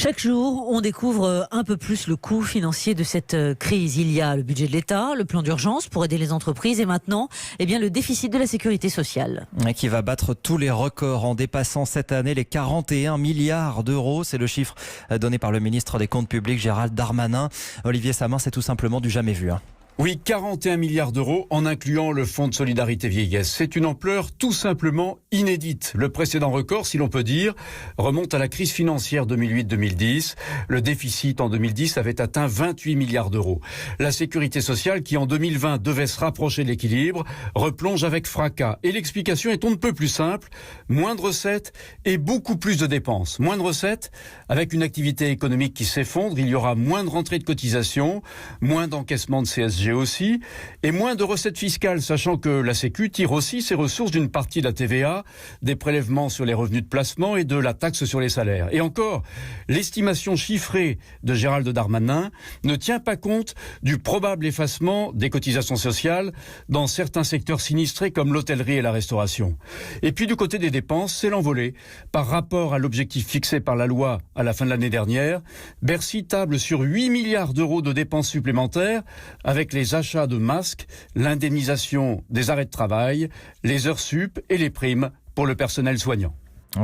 Chaque jour, on découvre un peu plus le coût financier de cette crise. Il y a le budget de l'État, le plan d'urgence pour aider les entreprises et maintenant, le déficit de la sécurité sociale. Qui va battre tous les records en dépassant cette année les 41 milliards d'euros. C'est le chiffre donné par le ministre des Comptes publics, Gérald Darmanin. Olivier Samin, c'est tout simplement du jamais vu. Oui, 41 milliards d'euros en incluant le fonds de solidarité vieillesse. C'est une ampleur tout simplement inédite. Le précédent record, si l'on peut dire, remonte à la crise financière 2008-2010. Le déficit en 2010 avait atteint 28 milliards d'euros. La sécurité sociale, qui en 2020 devait se rapprocher de l'équilibre, replonge avec fracas. Et l'explication est on ne peut plus simple. Moins de recettes et beaucoup plus de dépenses. Moins de recettes, avec une activité économique qui s'effondre, il y aura moins de rentrées de cotisations, moins d'encaissement de CSG aussi, et moins de recettes fiscales, sachant que la Sécu tire aussi ses ressources d'une partie de la TVA, des prélèvements sur les revenus de placement et de la taxe sur les salaires. Et encore, l'estimation chiffrée de Gérald Darmanin ne tient pas compte du probable effacement des cotisations sociales dans certains secteurs sinistrés comme l'hôtellerie et la restauration. Et puis du côté des dépenses, c'est l'envolée. Par rapport à l'objectif fixé par la loi à la fin de l'année dernière, Bercy table sur 8 milliards d'euros de dépenses supplémentaires avec les achats de masques, l'indemnisation des arrêts de travail, les heures sup et les primes pour le personnel soignant.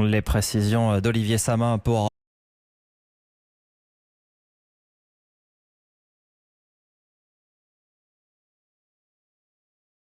Les précisions d'Olivier Samin pour